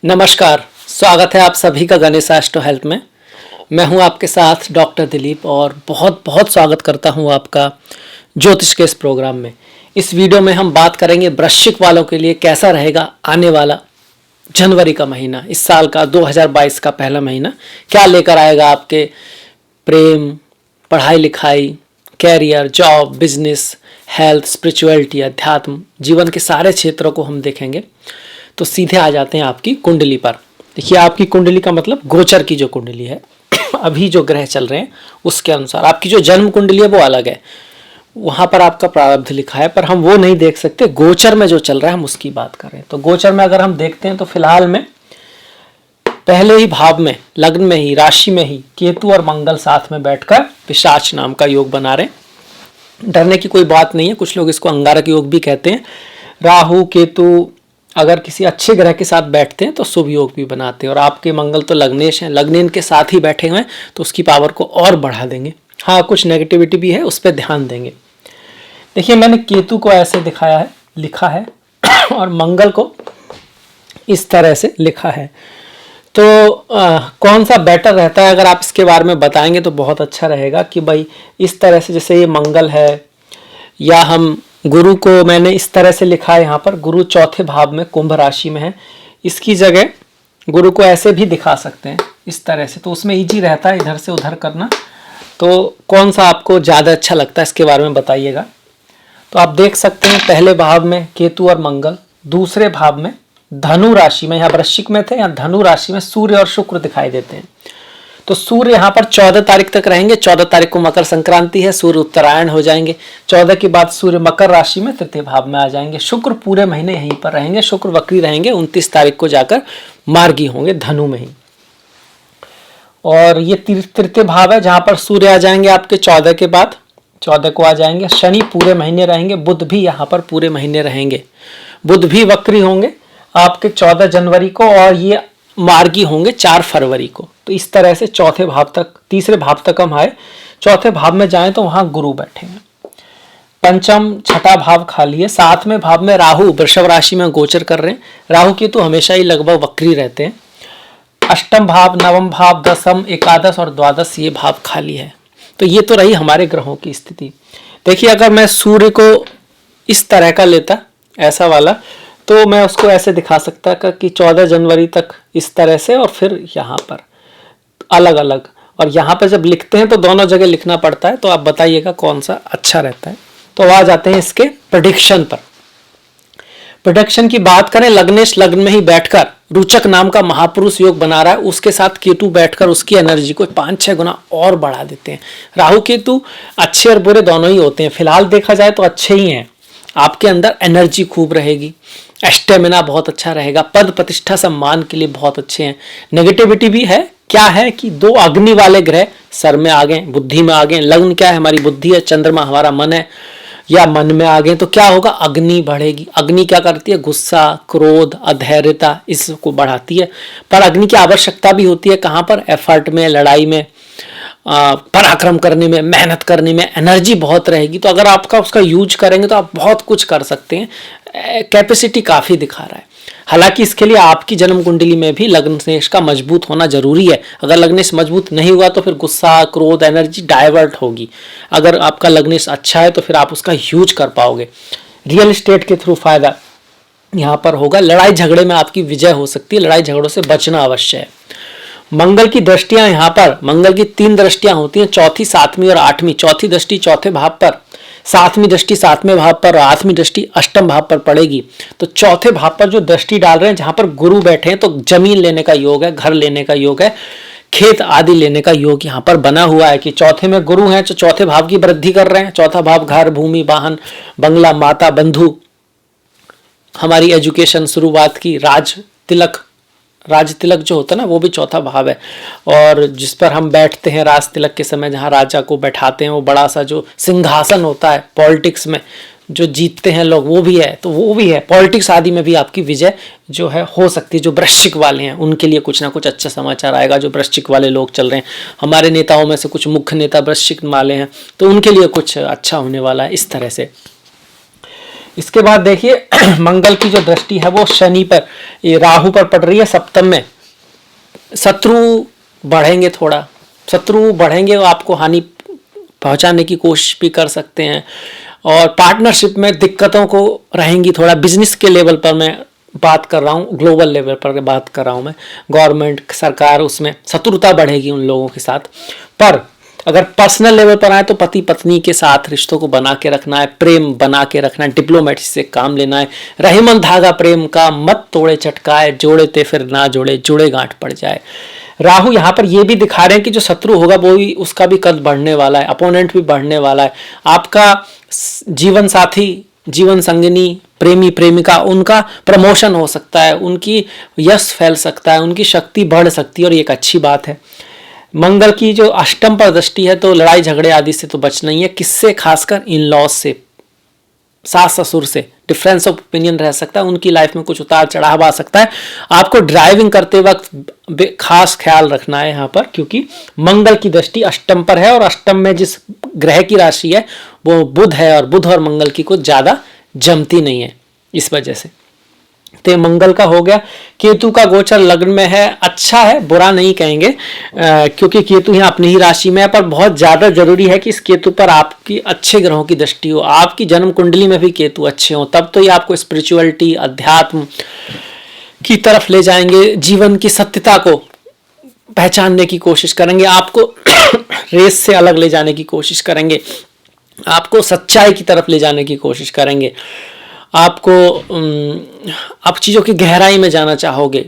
नमस्कार, स्वागत है आप सभी का गणेश एस्ट्रो हेल्थ में। मैं हूं आपके साथ डॉक्टर दिलीप और बहुत बहुत स्वागत करता हूं आपका ज्योतिष के इस प्रोग्राम में। इस वीडियो में हम बात करेंगे वृश्चिक वालों के लिए कैसा रहेगा आने वाला जनवरी का महीना, इस साल का 2022 का पहला महीना क्या लेकर आएगा आपके प्रेम, पढ़ाई लिखाई, career, job, business, health, spirituality, अध्यात्म, जीवन के सारे क्षेत्रों को हम देखेंगे। तो सीधे आ जाते हैं आपकी कुंडली पर। देखिए, आपकी कुंडली का मतलब गोचर की जो कुंडली है अभी जो ग्रह चल रहे हैं उसके अनुसार आपकी जो जन्म कुंडली है वो अलग है, वहां पर आपका प्रारब्ध लिखा है, पर हम वो नहीं देख सकते। गोचर में जो चल रहा है हम उसकी बात करें तो गोचर में अगर हम देखते हैं तो फिलहाल में पहले ही भाव में, लग्न में ही, राशि में ही केतु और मंगल साथ में बैठकर पिशाच नाम का योग बना रहे। डरने की कोई बात नहीं है, कुछ लोग इसको अंगारक योग भी कहते हैं। राहु केतु अगर किसी अच्छे ग्रह के साथ बैठते हैं तो शुभ योग भी बनाते हैं, और आपके मंगल तो लग्नेश हैं, लग्नेन के साथ ही बैठे हुए हैं तो उसकी पावर को और बढ़ा देंगे। हाँ, कुछ नेगेटिविटी भी है, उस पर ध्यान देंगे। देखिए, मैंने केतु को ऐसे दिखाया है, लिखा है और मंगल को इस तरह से लिखा है। तो कौन सा बेटर रहता है, अगर आप इसके बारे में बताएंगे तो बहुत अच्छा रहेगा कि भाई इस तरह से, जैसे ये मंगल है, या हम गुरु को मैंने इस तरह से लिखा है, यहाँ पर गुरु चौथे भाव में कुंभ राशि में है, इसकी जगह गुरु को ऐसे भी दिखा सकते हैं इस तरह से, तो उसमें इजी रहता है इधर से उधर करना। तो कौन सा आपको ज़्यादा अच्छा लगता है इसके बारे में बताइएगा। तो आप देख सकते हैं पहले भाव में केतु और मंगल, दूसरे भाव में धनु राशि में, यहाँ वृश्चिक में थे, यहाँ धनु राशि में सूर्य और शुक्र दिखाई देते हैं। तो सूर्य यहाँ पर 14 तारीख तक रहेंगे। 14 तारीख को मकर संक्रांति है, सूर्य उत्तरायण हो जाएंगे। 14 के बाद सूर्य मकर राशि में तृतीय भाव में आ जाएंगे। शुक्र पूरे महीने यहीं पर रहेंगे, शुक्र वक्री रहेंगे, 29 तारीख को जाकर मार्गी होंगे धनु में ही। और ये तृतीय भाव है जहां पर सूर्य आ जाएंगे आपके 14 के बाद, 14 को आ जाएंगे। शनि पूरे महीने रहेंगे, बुध भी यहाँ पर पूरे महीने रहेंगे, बुध भी वक्री होंगे आपके 14 जनवरी को, और ये मार्गी होंगे 4 फरवरी को। तो इस तरह से चौथे भाव तक, तीसरे भाव तक हम आए। चौथे भाव में जाएं तो वहां गुरु बैठे हैं। पंचम छठा भाव खाली है। 7वें भाव में राहु वृषभ राशि में गोचर कर रहे हैं। राहु की तो हमेशा ही लगभग वक्री रहते हैं। अष्टम भाव, नवम भाव, दसम, एकादश और द्वादश ये भाव खाली है। तो ये तो रही हमारे ग्रहों की स्थिति। देखिए, अगर मैं सूर्य को इस तरह का लेता, ऐसा वाला, तो मैं उसको ऐसे दिखा सकता कि 14 जनवरी तक इस तरह से, और फिर यहाँ पर अलग अलग। और यहाँ पर जब लिखते हैं तो दोनों जगह लिखना पड़ता है, तो आप बताइएगा कौन सा अच्छा रहता है। तो आ जाते हैं इसके प्रेडिक्शन पर। प्रेडिक्शन की बात करें, लग्नेश लग्न में ही बैठकर रुचक नाम का महापुरुष योग बना रहा है, उसके साथ केतु बैठकर उसकी एनर्जी को 5-6 गुना और बढ़ा देते हैं। राहु केतु अच्छे और बुरे दोनों ही होते हैं, फिलहाल देखा जाए तो अच्छे ही हैं। आपके अंदर एनर्जी खूब रहेगी, स्टेमिना बहुत अच्छा रहेगा, पद प्रतिष्ठा सम्मान के लिए बहुत अच्छे हैं। नेगेटिविटी भी है, क्या है कि 2 अग्नि वाले ग्रह सर में आ गए, बुद्धि में आ गए। लग्न क्या है, हमारी बुद्धि है, चंद्रमा हमारा मन है, या मन में आ गए तो क्या होगा, अग्नि बढ़ेगी। अग्नि क्या करती है, गुस्सा, क्रोध, अधैर्यता, इसको बढ़ाती है। पर अग्नि की आवश्यकता भी होती है कहाँ पर, एफर्ट में, लड़ाई में, पराक्रम करने में, मेहनत करने में एनर्जी बहुत रहेगी। तो अगर आपका उसका यूज करेंगे तो आप बहुत कुछ कर सकते हैं। कैपेसिटी काफ़ी दिखा रहा है। हालांकि इसके लिए आपकी जन्म कुंडली में भी लग्नेश का मजबूत होना जरूरी है। अगर लग्नेश मजबूत नहीं हुआ तो फिर गुस्सा, क्रोध, एनर्जी डाइवर्ट होगी। अगर आपका लग्नेश अच्छा है तो फिर आप उसका यूज कर पाओगे। रियल एस्टेट के थ्रू फायदा यहाँ पर होगा। लड़ाई झगड़े में आपकी विजय हो सकती है, लड़ाई झगड़ों से बचना अवश्य है। मंगल की दृष्टियां, यहाँ पर मंगल की 3 दृष्टियां होती हैं, चौथी, 7वीं और 8वीं। चौथी दृष्टि चौथे भाव पर, 7वीं दृष्टि 7वें भाव पर, 8वीं दृष्टि अष्टम भाव पर पड़ेगी। तो चौथे भाव पर जो दृष्टि डाल रहे हैं, जहां पर गुरु बैठे हैं, तो जमीन लेने का योग है, घर लेने का योग है, खेत आदि लेने का योग यहाँ पर बना हुआ है। कि चौथे में गुरु हैं तो चौथे भाव की वृद्धि कर रहे हैं। चौथा भाव घर, भूमि, वाहन, बंगला, माता, बंधु, हमारी एजुकेशन, शुरुआत की, राज तिलक जो होता है ना, वो भी चौथा भाव है। और जिस पर हम बैठते हैं राज तिलक के समय, जहाँ राजा को बैठाते हैं, वो बड़ा सा जो सिंहासन होता है, पॉलिटिक्स में जो जीतते हैं लोग, वो भी है। तो वो भी है, पॉलिटिक्स आदि में भी आपकी विजय जो है हो सकती है। जो वृश्चिक वाले हैं उनके लिए कुछ ना कुछ अच्छा समाचार आएगा। जो वृश्चिक वाले लोग चल रहे हैं, हमारे नेताओं में से कुछ मुख्य नेता वृश्चिक वाले हैं, तो उनके लिए कुछ अच्छा होने वाला है। इस तरह से इसके बाद देखिए मंगल की जो दृष्टि है वो शनि पर, ये राहु पर पड़ रही है सप्तम में। शत्रु बढ़ेंगे, थोड़ा शत्रु बढ़ेंगे, आपको हानि पहुंचाने की कोशिश भी कर सकते हैं। और पार्टनरशिप में दिक्कतों को रहेंगी, थोड़ा बिजनेस के लेवल पर मैं बात कर रहा हूँ, ग्लोबल लेवल पर बात कर रहा हूँ मैं, गवर्नमेंट सरकार, उसमें शत्रुता बढ़ेगी उन लोगों के साथ। पर अगर पर्सनल लेवल पर आए तो पति पत्नी के साथ रिश्तों को बना के रखना है, प्रेम बना के रखना है, डिप्लोमेसी से काम लेना है। रहीमन धागा प्रेम का मत तोड़े चटकाए, जोड़े ते फिर ना जोड़े, जुड़े गांठ पड़ जाए। राहु यहाँ पर ये भी दिखा रहे हैं कि जो शत्रु होगा वो भी, उसका भी कद बढ़ने वाला है, अपोनेंट भी बढ़ने वाला है। आपका जीवन साथी, जीवन संगिनी, प्रेमी प्रेमिका, उनका प्रमोशन हो सकता है, उनकी यश फैल सकता है, उनकी शक्ति बढ़ सकती है, और ये एक अच्छी बात है। मंगल की जो अष्टम पर दृष्टि है तो लड़ाई झगड़े आदि से तो बचना ही है। किससे? खासकर इन लॉज से, सास ससुर से डिफरेंस ऑफ ओपिनियन रह सकता है, उनकी लाइफ में कुछ उतार चढ़ाव आ सकता है। आपको ड्राइविंग करते वक्त खास ख्याल रखना है यहाँ पर, क्योंकि मंगल की दृष्टि अष्टम पर है, और अष्टम में जिस ग्रह की राशि है वो बुध है, और बुध और मंगल की कुछ ज्यादा जमती नहीं है, इस वजह से। तो मंगल का हो गया। केतु का गोचर लग्न में है, अच्छा है, बुरा नहीं कहेंगे, क्योंकि केतु यहाँ अपनी ही राशि में है। पर बहुत ज्यादा जरूरी है कि इस केतु पर आपकी अच्छे ग्रहों की दृष्टि हो, आपकी जन्म कुंडली में भी केतु अच्छे हो, तब तो ये आपको स्पिरिचुअलिटी, अध्यात्म की तरफ ले जाएंगे, जीवन की सत्यता को पहचानने की कोशिश करेंगे, आपको रेस से अलग ले जाने की कोशिश करेंगे, आपको सच्चाई की तरफ ले जाने की कोशिश करेंगे, आपको आप चीज़ों की गहराई में जाना चाहोगे,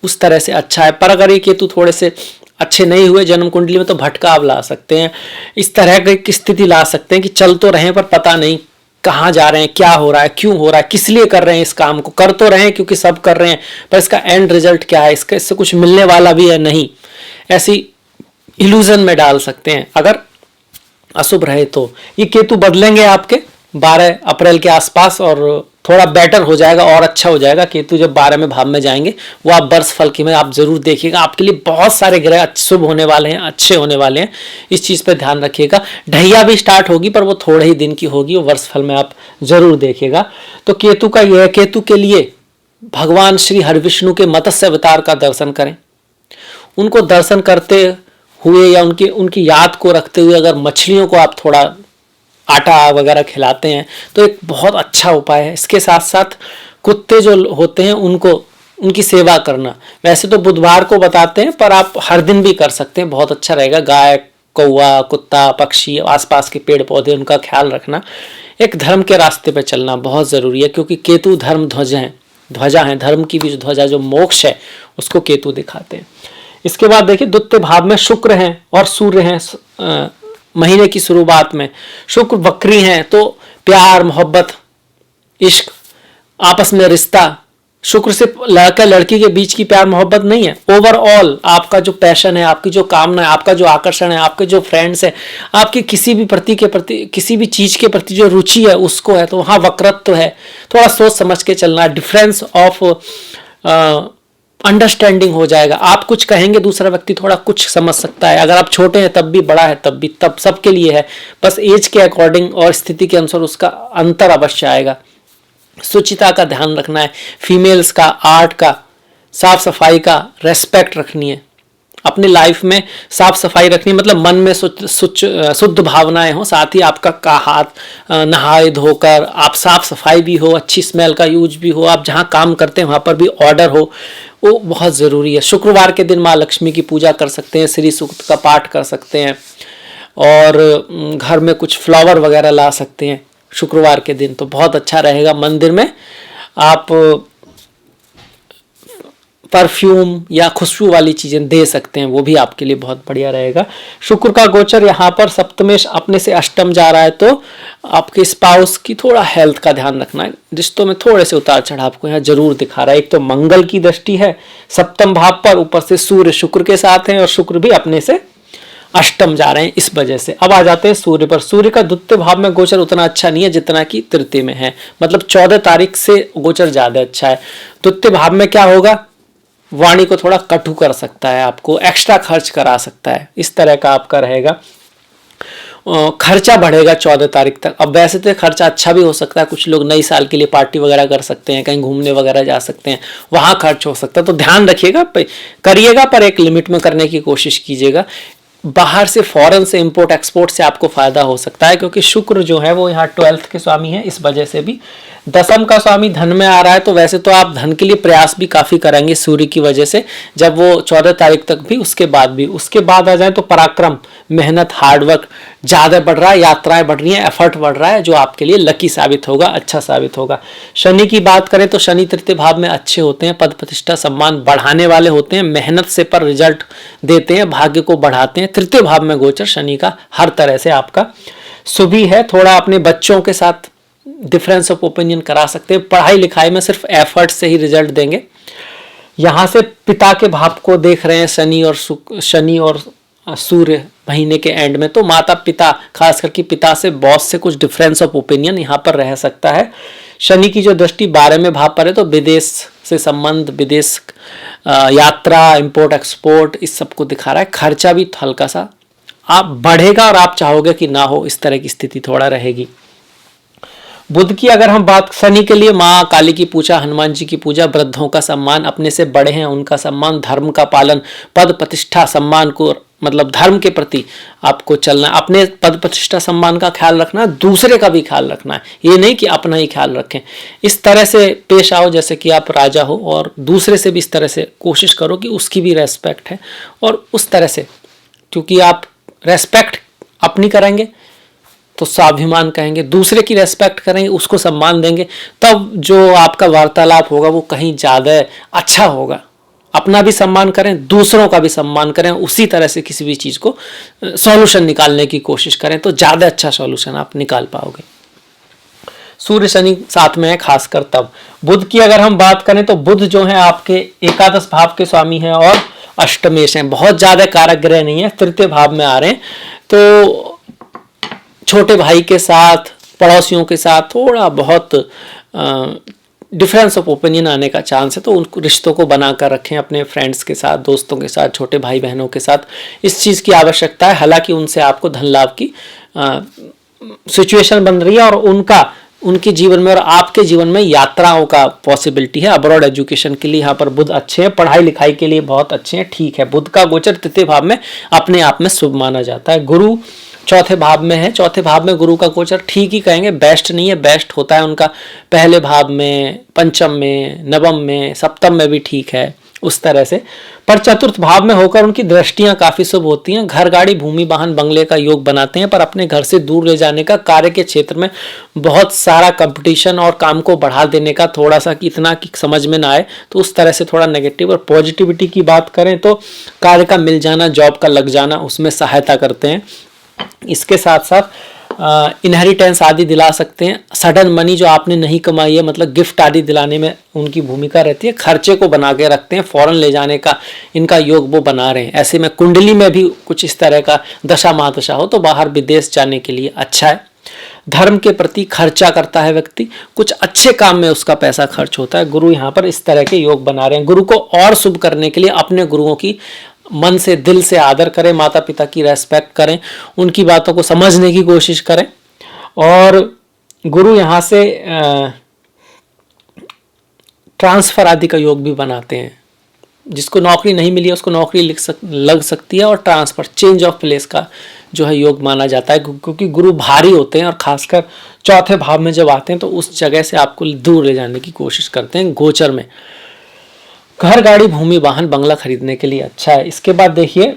उस तरह से अच्छा है। पर अगर ये केतु थोड़े से अच्छे नहीं हुए जन्म कुंडली में तो भटकाव ला सकते हैं, इस तरह की स्थिति ला सकते हैं कि चल तो रहे हैं पर पता नहीं कहाँ जा रहे हैं, क्या हो रहा है, क्यों हो रहा है, किस लिए कर रहे हैं इस काम को। कर तो रहे हैं क्योंकि सब कर रहे हैं, पर इसका एंड रिजल्ट क्या है, इससे कुछ मिलने वाला भी है नहीं, ऐसी इल्यूजन में डाल सकते हैं अगर अशुभ रहे तो। ये केतु बदलेंगे आपके 12 अप्रैल के आसपास, और थोड़ा बेटर हो जाएगा और अच्छा हो जाएगा। केतु जब 12वें भाव में जाएंगे, वो आप वर्ष फल की में आप जरूर देखिएगा, आपके लिए बहुत सारे ग्रह शुभ होने वाले हैं, अच्छे होने वाले हैं, इस चीज़ पे ध्यान रखिएगा। ढैया भी स्टार्ट होगी पर वो थोड़े ही दिन की होगी, वो वर्ष फल में आप जरूर देखिएगा। तो केतु का यह, केतु के लिए भगवान श्री हरिविष्णु के मत्स्य अवतार का दर्शन करें। उनको दर्शन करते हुए या उनकी याद को रखते हुए अगर मछलियों को आप थोड़ा आटा वगैरह खिलाते हैं तो एक बहुत अच्छा उपाय है। इसके साथ साथ कुत्ते जो होते हैं उनकी सेवा करना, वैसे तो बुधवार को बताते हैं पर आप हर दिन भी कर सकते हैं, बहुत अच्छा रहेगा। गाय, कौवा, कुत्ता, पक्षी, आसपास के पेड़ पौधे, उनका ख्याल रखना। एक धर्म के रास्ते पे चलना बहुत ज़रूरी है, क्योंकि केतु धर्म ध्वजा है, धर्म की भी ध्वजा जो मोक्ष है उसको केतु दिखाते हैं। इसके बाद देखिए द्वितीय भाव में शुक्र हैं और सूर्य हैं। महीने की शुरुआत में शुक्र वक्री हैं तो प्यार, मोहब्बत, इश्क, आपस में रिश्ता, शुक्र से लड़का लड़की के बीच की प्यार मोहब्बत नहीं है, ओवरऑल आपका जो पैशन है, आपकी जो कामना है, आपका जो आकर्षण है, आपके जो फ्रेंड्स है, आपकी किसी भी किसी भी चीज के प्रति जो रुचि है उसको है, तो वहां वक्रत्व है। थोड़ा सोच समझ के चलना, डिफरेंस ऑफ अंडरस्टैंडिंग हो जाएगा। आप कुछ कहेंगे दूसरा व्यक्ति थोड़ा कुछ समझ सकता है, अगर आप छोटे हैं तब भी, बड़ा है तब भी, तब सबके लिए है, बस एज के अकॉर्डिंग और स्थिति के अनुसार उसका अंतर अवश्य आएगा। शुचिता का ध्यान रखना है, फीमेल्स का, आर्ट का, साफ सफाई का रेस्पेक्ट रखनी है, अपनी लाइफ में साफ सफाई रखनी है, मतलब मन में शुद्ध भावनाएं हो, साथ ही आपका हाथ नहाए धोकर आप साफ सफाई भी हो, अच्छी स्मेल का यूज भी हो, आप जहाँ काम करते हैं वहाँ पर भी ऑर्डर हो, वो बहुत ज़रूरी है। शुक्रवार के दिन माँ लक्ष्मी की पूजा कर सकते हैं, श्री सूक्त का पाठ कर सकते हैं, और घर में कुछ फ्लावर वगैरह ला सकते हैं शुक्रवार के दिन, तो बहुत अच्छा रहेगा। मंदिर में आप परफ्यूम या खुशबू वाली चीज़ें दे सकते हैं, वो भी आपके लिए बहुत बढ़िया रहेगा। शुक्र का गोचर यहाँ पर सप्तमेश अपने से अष्टम जा रहा है, तो आपके स्पाउस की थोड़ा हेल्थ का ध्यान रखना है, रिश्तों में थोड़े से उतार चढ़ाव को यहाँ जरूर दिखा रहा है। एक तो मंगल की दृष्टि है सप्तम भाव पर, ऊपर से सूर्य शुक्र के साथ हैं, और शुक्र भी अपने से अष्टम जा रहे हैं, इस वजह से। अब आ जाते हैं सूर्य पर। सूर्य का द्वितीय भाव में गोचर उतना अच्छा नहीं है जितना कि तृतीय में है, मतलब 14 तारीख से गोचर ज्यादा अच्छा है। द्वितीय भाव में क्या होगा, वाणी को थोड़ा कटु कर सकता है, आपको एक्स्ट्रा खर्च करा सकता है, इस तरह का आपका रहेगा। खर्चा बढ़ेगा 14 तारीख तक। अब वैसे तो खर्चा अच्छा भी हो सकता है, कुछ लोग नई साल के लिए पार्टी वगैरह कर सकते हैं, कहीं घूमने वगैरह जा सकते हैं, वहां खर्च हो सकता है। तो ध्यान रखिएगा, करिएगा पर एक लिमिट में करने की कोशिश कीजिएगा। बाहर से फॉरेन से इंपोर्ट एक्सपोर्ट से आपको फायदा हो सकता है, क्योंकि शुक्र जो है वो यहाँ 12th के स्वामी है, इस वजह से भी। दसम का स्वामी धन में आ रहा है, तो वैसे तो आप धन के लिए प्रयास भी काफी करेंगे सूर्य की वजह से, जब वो 14 तारीख तक भी, उसके बाद भी। उसके बाद आ जाए तो पराक्रम, मेहनत, हार्डवर्क ज्यादा बढ़ रहा है, यात्राएं बढ़ रही हैं, एफर्ट बढ़ रहा है, जो आपके लिए लकी साबित होगा, अच्छा साबित होगा। शनि की बात करें तो शनि तृतीय भाव में अच्छे होते हैं, पद प्रतिष्ठा सम्मान बढ़ाने वाले होते हैं, मेहनत से पर रिजल्ट देते हैं, भाग्य को बढ़ाते हैं। तृतीय भाव में गोचर शनि का हर तरह से आपका शुभ ही है। थोड़ा अपने बच्चों के साथ डिफरेंस ऑफ ओपिनियन करा सकते हैं, पढ़ाई लिखाई में सिर्फ एफर्ट से ही रिजल्ट देंगे। यहां से पिता के भाव को देख रहे हैं शनि और सूर्य महीने के एंड में, तो माता पिता, खास करके पिता से, बॉस से कुछ डिफरेंस ऑफ ओपिनियन यहाँ पर रह सकता है। शनि की जो दृष्टि 12वें भाव पर है, तो विदेश से संबंध, विदेश यात्रा, इंपोर्ट एक्सपोर्ट, इस सब को दिखा रहा है। खर्चा भी हल्का सा आप बढ़ेगा और आप चाहोगे कि ना हो, इस तरह की स्थिति थोड़ा रहेगी। बुध की अगर हम बात, शनि के लिए माँ काली की पूजा, हनुमान जी की पूजा, वृद्धों का सम्मान, अपने से बड़े हैं उनका सम्मान, धर्म का पालन, पद प्रतिष्ठा सम्मान को, मतलब धर्म के प्रति आपको चलना, अपने पद प्रतिष्ठा सम्मान का ख्याल रखना, दूसरे का भी ख्याल रखना है, ये नहीं कि अपना ही ख्याल रखें। इस तरह से पेश आओ जैसे कि आप राजा हो, और दूसरे से भी इस तरह से कोशिश करो कि उसकी भी रेस्पेक्ट है, और उस तरह से, क्योंकि आप रेस्पेक्ट अपनी करेंगे तो स्वाभिमान कहेंगे, दूसरे की रेस्पेक्ट करेंगे, उसको सम्मान देंगे, तब जो आपका वार्तालाप होगा वो कहीं ज़्यादा अच्छा होगा। अपना भी सम्मान करें, दूसरों का भी सम्मान करें, उसी तरह से किसी भी चीज़ को सॉल्यूशन निकालने की कोशिश करें, तो ज़्यादा अच्छा सॉल्यूशन आप निकाल पाओगे। सूर्य शनि साथ में है, खासकर तब। बुध की अगर हम बात करें तो बुध जो है आपके एकादश भाव के स्वामी हैं और अष्टमेश हैं, बहुत ज़्यादा कारक ग्रह नहीं है, तृतीय भाव में आ रहे हैं। तो छोटे भाई के साथ, पड़ोसियों के साथ थोड़ा बहुत डिफरेंस ऑफ ओपिनियन आने का चांस है, तो उन रिश्तों को बनाकर रखें अपने फ्रेंड्स के साथ, दोस्तों के साथ, छोटे भाई बहनों के साथ, इस चीज़ की आवश्यकता है। हालांकि उनसे आपको धन लाभ की सिचुएशन बन रही है, और उनके जीवन में और आपके जीवन में यात्राओं का पॉसिबिलिटी है। अब्रॉड एजुकेशन के लिए यहाँ पर बुध अच्छे हैं, पढ़ाई लिखाई के लिए बहुत अच्छे हैं, ठीक है। बुध का गोचर तृतीय भाव में अपने आप में शुभ माना जाता है। गुरु चौथे भाव में है, चौथे भाव में गुरु का गोचर ठीक ही कहेंगे, बेस्ट नहीं है, बेस्ट होता है उनका पहले भाव में, पंचम में, नवम में, सप्तम में भी ठीक है उस तरह से, पर चतुर्थ भाव में होकर उनकी दृष्टियां काफी शुभ होती हैं। घर, गाड़ी, भूमि, वाहन, बंगले का योग बनाते हैं, पर अपने घर से दूर ले जाने का, कार्य के क्षेत्र में बहुत सारा कंपटीशन और काम को बढ़ा देने का, थोड़ा सा कि इतना कि समझ में ना आए, तो उस तरह से थोड़ा नेगेटिव। और पॉजिटिविटी की बात करें तो कार्य का मिल जाना, जॉब का लग जाना, उसमें सहायता करते हैं। इसके साथ साथ इनहेरिटेंस आदि दिला सकते हैं। सडन मनी जो आपने नहीं कमाई है, मतलब गिफ्ट आदि दिलाने में उनकी भूमिका रहती है। खर्चे को बना के रखते हैं, फॉरेन ले जाने का इनका योग वो बना रहे हैं। ऐसे में कुंडली में भी कुछ इस तरह का दशा महादशा हो तो बाहर विदेश जाने के लिए अच्छा है। धर्म के प्रति खर्चा करता है व्यक्ति, कुछ अच्छे काम में उसका पैसा खर्च होता है। गुरु यहाँ पर इस तरह के योग बना रहे हैं। गुरु को और शुभ करने के लिए अपने गुरुओं की मन से, दिल से आदर करें, माता पिता की रेस्पेक्ट करें, उनकी बातों को समझने की कोशिश करें। और गुरु यहाँ से ट्रांसफर आदि का योग भी बनाते हैं। जिसको नौकरी नहीं मिली है उसको नौकरी लग सकती है, और ट्रांसफर, चेंज ऑफ प्लेस का जो है योग माना जाता है, क्योंकि गुरु भारी होते हैं और खासकर चौथे भाव में जब आते हैं तो उस जगह से आपको दूर ले जाने की कोशिश करते हैं गोचर में। घर, गाड़ी, भूमि, वाहन, बंगला खरीदने के लिए अच्छा है। इसके बाद देखिए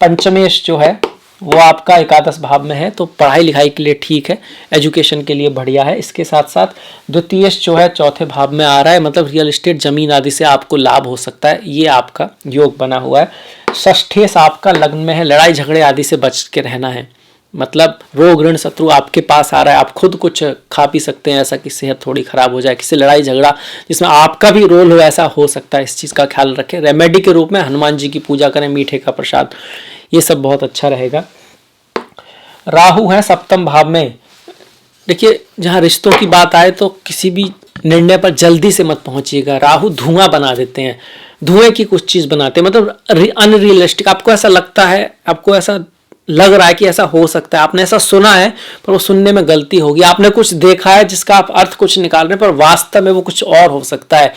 पंचमेश जो है वो आपका एकादश भाव में है, तो पढ़ाई लिखाई के लिए ठीक है, एजुकेशन के लिए बढ़िया है। इसके साथ साथ द्वितीयेश जो है चौथे भाव में आ रहा है, मतलब रियल एस्टेट, जमीन आदि से आपको लाभ हो सकता है, ये आपका योग बना हुआ है। षष्ठेश आपका लग्न में है, लड़ाई झगड़े आदि से बच के रहना है, मतलब रोग ऋण शत्रु आपके पास आ रहा है, आप खुद कुछ खा पी सकते हैं ऐसा कि सेहत थोड़ी खराब हो जाए, किसी लड़ाई झगड़ा जिसमें आपका भी रोल हो ऐसा हो सकता है, इस चीज़ का ख्याल रखें। रेमेडी के रूप में हनुमान जी की पूजा करें, मीठे का प्रसाद, ये सब बहुत अच्छा रहेगा। राहु है सप्तम भाव में। देखिए जहाँ रिश्तों की बात आए तो किसी भी निर्णय पर जल्दी से मत पहुंचिएगा। राहु धुआं बना देते हैं, धुएं की कुछ चीज़ बनाते हैं, मतलब अनरियलिस्टिक, आपको ऐसा लगता है, आपको ऐसा लग रहा है कि ऐसा हो सकता है, आपने ऐसा सुना है पर वो सुनने में गलती होगी, आपने कुछ देखा है जिसका आप अर्थ कुछ निकाल रहे हैं पर वास्तव में वो कुछ और हो सकता है।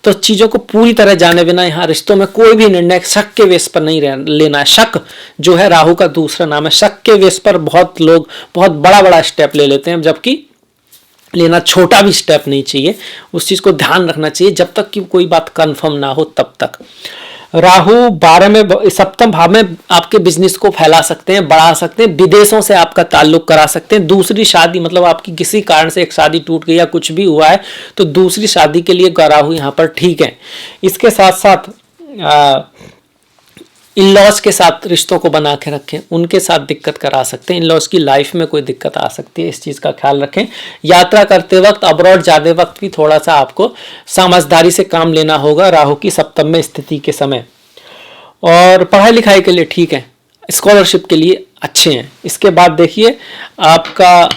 तो चीज़ों को पूरी तरह जाने बिना यहाँ रिश्तों में कोई भी निर्णय शक के बेस पर नहीं लेना है। शक जो है राहु का दूसरा नाम है। शक के बेस पर बहुत लोग बहुत बड़ा बड़ा स्टेप ले लेते हैं, जबकि लेना छोटा भी स्टेप नहीं चाहिए। उस चीज़ को ध्यान रखना चाहिए जब तक कि कोई बात कंफर्म ना हो तब तक। राहु 12 में सप्तम भाव में आपके बिजनेस को फैला सकते हैं, बढ़ा सकते हैं, विदेशों से आपका ताल्लुक करा सकते हैं। दूसरी शादी मतलब आपकी किसी कारण से एक शादी टूट गई या कुछ भी हुआ है तो दूसरी शादी के लिए राहु यहाँ पर ठीक है। इसके साथ साथ इन लॉज के साथ रिश्तों को बना के रखें, उनके साथ दिक्कत करा सकते हैं, इन लॉज की लाइफ में कोई दिक्कत आ सकती है, इस चीज़ का ख्याल रखें। यात्रा करते वक्त अब्रॉड जाते वक्त भी थोड़ा सा आपको समझदारी से काम लेना होगा राहु की सप्तम में स्थिति के समय। और पढ़ाई लिखाई के लिए ठीक है, स्कॉलरशिप के लिए अच्छे हैं। इसके बाद देखिए आपका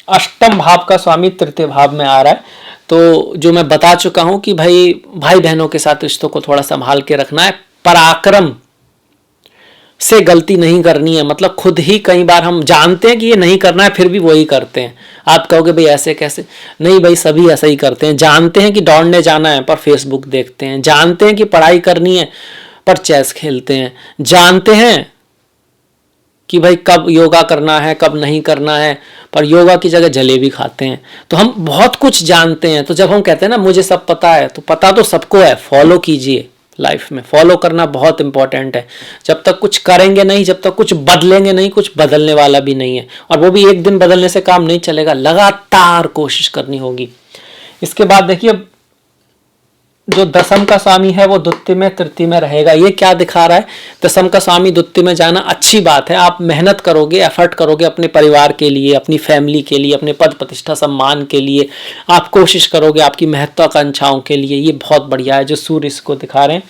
अष्टम भाव का स्वामी तृतीय भाव में आ रहा है, तो जो मैं बता चुका हूं कि भाई बहनों के साथ रिश्तों को थोड़ा संभाल के रखना है। पराक्रम से गलती नहीं करनी है, मतलब खुद ही कई बार हम जानते हैं कि ये नहीं करना है फिर भी वही करते हैं। आप कहोगे भाई ऐसे कैसे, नहीं भाई सभी ऐसा ही करते हैं। जानते हैं कि दौड़ने जाना है पर फेसबुक देखते हैं, जानते हैं कि पढ़ाई करनी है पर चेस खेलते हैं, जानते हैं कि भाई कब योगा करना है कब नहीं करना है पर योगा की जगह जलेबी खाते हैं। तो हम बहुत कुछ जानते हैं, तो जब हम कहते हैं ना मुझे सब पता है, तो पता तो सबको है, फॉलो कीजिए। लाइफ में फॉलो करना बहुत इंपॉर्टेंट है। जब तक कुछ करेंगे नहीं, जब तक कुछ बदलेंगे नहीं, कुछ बदलने वाला भी नहीं है, और वो भी एक दिन बदलने से काम नहीं चलेगा, लगातार कोशिश करनी होगी। इसके बाद देखिए जो दसम का स्वामी है वो द्वितीय में तृतीय में रहेगा। ये क्या दिखा रहा है, दसम का स्वामी द्वितीय में जाना अच्छी बात है। आप मेहनत करोगे, एफर्ट करोगे अपने परिवार के लिए, अपनी फैमिली के लिए, अपने पद प्रतिष्ठा सम्मान के लिए, आप कोशिश करोगे आपकी महत्वाकांक्षाओं के लिए, ये बहुत बढ़िया है जो सूर्य इसको दिखा रहे हैं।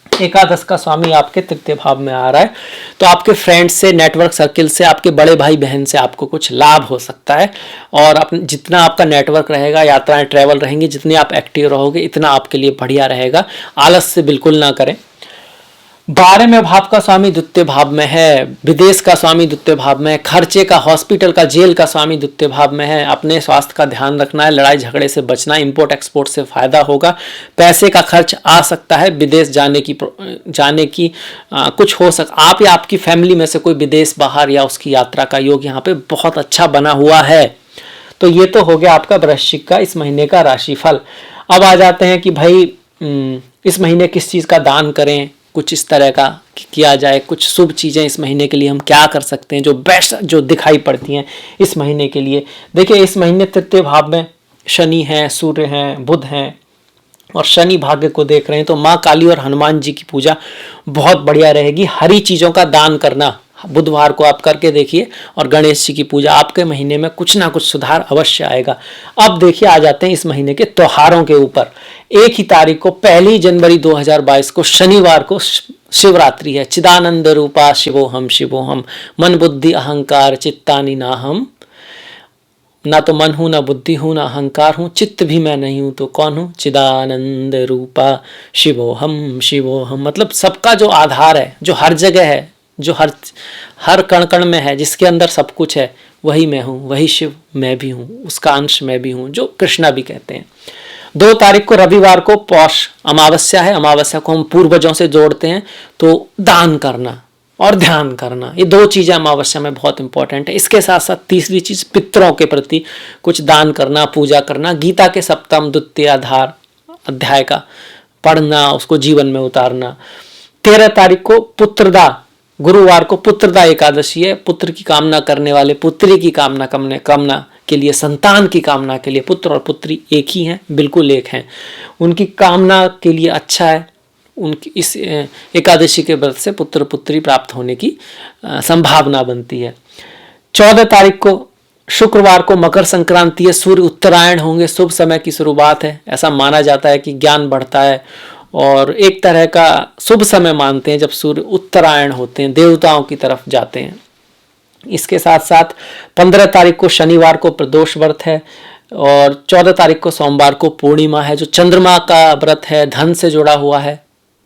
एकादश का स्वामी आपके तृतीय भाव में आ रहा है, तो आपके फ्रेंड्स से, नेटवर्क सर्किल से, आपके बड़े भाई बहन से आपको कुछ लाभ हो सकता है। और अपने जितना आपका नेटवर्क रहेगा, यात्राएं ट्रैवल रहेंगी, जितने आप एक्टिव रहोगे इतना आपके लिए बढ़िया रहेगा। आलस से बिल्कुल ना करें। 12वें भाव का स्वामी द्वितीय भाव में है, विदेश का स्वामी द्वितीय भाव में है, खर्चे का, हॉस्पिटल का, जेल का स्वामी द्वितीय भाव में है। अपने स्वास्थ्य का ध्यान रखना है, लड़ाई झगड़े से बचना, इंपोर्ट एक्सपोर्ट से फायदा होगा, पैसे का खर्च आ सकता है, विदेश जाने की कुछ हो सकता, आप या आपकी फैमिली में से कोई विदेश बाहर या उसकी यात्रा का योग यहाँ पे बहुत अच्छा बना हुआ है। तो ये तो हो गया आपका वृश्चिक का इस महीने का राशिफल। अब आ जाते हैं कि भाई इस महीने किस चीज़ का दान करें, कुछ इस तरह का किया जाए, कुछ शुभ चीज़ें इस महीने के लिए हम क्या कर सकते हैं जो बेस्ट जो दिखाई पड़ती हैं इस महीने के लिए। देखिए इस महीने तृतीय भाव में शनि हैं, सूर्य हैं, बुध हैं और शनि भाग्य को देख रहे हैं, तो माँ काली और हनुमान जी की पूजा बहुत बढ़िया रहेगी। हरी चीज़ों का दान करना बुधवार को आप करके देखिए, और गणेश जी की पूजा, आपके महीने में कुछ ना कुछ सुधार अवश्य आएगा। अब देखिए आ जाते हैं इस महीने के त्योहारों के ऊपर। 1 तारीख को 1 जनवरी 2022 को शनिवार को शिवरात्रि है। चिदानंद रूपा शिवोहम मन बुद्धि अहंकार चित्तानि नाहम, ना तो मन हूं ना बुद्धि हूं ना अहंकार हूं, चित्त भी मैं नहीं हूं तो कौन हूं, चिदानंद रूपा शिवोहम मतलब सबका जो आधार है, जो हर जगह है, जो हर कण कण में है, जिसके अंदर सब कुछ है, वही मैं हूँ, वही शिव मैं भी हूँ, उसका अंश मैं भी हूँ, जो कृष्णा भी कहते हैं। 2 तारीख को रविवार को पौष अमावस्या है। अमावस्या को हम पूर्वजों से जोड़ते हैं, तो दान करना और ध्यान करना, ये 2 चीज़ें अमावस्या में बहुत इंपॉर्टेंट है। इसके साथ साथ तीसरी चीज़ पितरों के प्रति कुछ दान करना, पूजा करना, गीता के सप्तम द्वितीय अध्याय का पढ़ना, उसको जीवन में उतारना। 13 तारीख को पुत्रदा, गुरुवार को पुत्रदा एकादशी है। पुत्र की कामना करने वाले, पुत्री की कामना के लिए, संतान की कामना के लिए, पुत्र और पुत्री एक ही हैं, बिल्कुल एक हैं, उनकी कामना के लिए अच्छा है। उनकी इस एकादशी के व्रत से पुत्र पुत्री प्राप्त होने की संभावना बनती है। 14 तारीख को शुक्रवार को मकर संक्रांति है, सूर्य उत्तरायण होंगे, शुभ समय की शुरुआत है। ऐसा माना जाता है कि ज्ञान बढ़ता है और एक तरह का शुभ समय मानते हैं जब सूर्य उत्तरायण होते हैं, देवताओं की तरफ जाते हैं। इसके साथ साथ 15 तारीख को शनिवार को प्रदोष व्रत है और 14 तारीख को सोमवार को पूर्णिमा है, जो चंद्रमा का व्रत है, धन से जुड़ा हुआ है,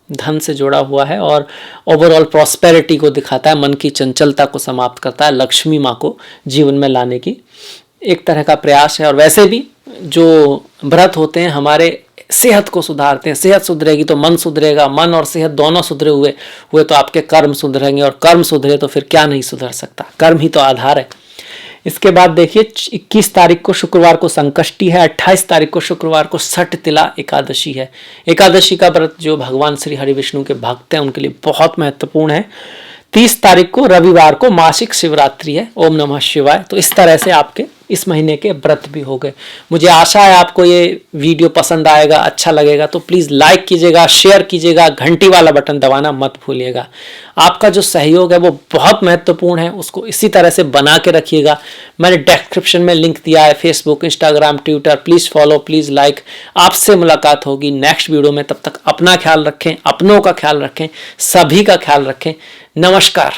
धन से जुड़ा हुआ है और ओवरऑल प्रॉस्पेरिटी को दिखाता है, मन की चंचलता को समाप्त करता है, लक्ष्मी माँ को जीवन में लाने की एक तरह का प्रयास है। और वैसे भी जो व्रत होते हैं हमारे सेहत को सुधारते हैं, सेहत सुधरेगी तो मन सुधरेगा, मन और सेहत दोनों सुधरे हुए तो आपके कर्म सुधरेंगे, और कर्म सुधरे तो फिर क्या नहीं सुधर सकता, कर्म ही तो आधार है। इसके बाद देखिए 21 तारीख को शुक्रवार को संकष्टी है, 28 तारीख को शुक्रवार को सठ तिला एकादशी है। एकादशी का व्रत जो भगवान श्री हरि विष्णु के भक्त हैं उनके लिए बहुत महत्वपूर्ण है। 30 तारीख को रविवार को मासिक शिवरात्रि है, ओम नमः शिवाय। तो इस तरह से आपके इस महीने के व्रत भी हो गए। मुझे आशा है आपको ये वीडियो पसंद आएगा, अच्छा लगेगा, तो प्लीज़ लाइक कीजिएगा, शेयर कीजिएगा, घंटी वाला बटन दबाना मत भूलिएगा। आपका जो सहयोग है वो बहुत महत्वपूर्ण है, उसको इसी तरह से बना के रखिएगा। मैंने डिस्क्रिप्शन में लिंक दिया है, Facebook, Instagram, Twitter, please follow, please like. आपसे मुलाकात होगी नेक्स्ट वीडियो में, तब तक अपना ख्याल रखें, अपनों का ख्याल रखें, सभी का ख्याल रखें। नमस्कार।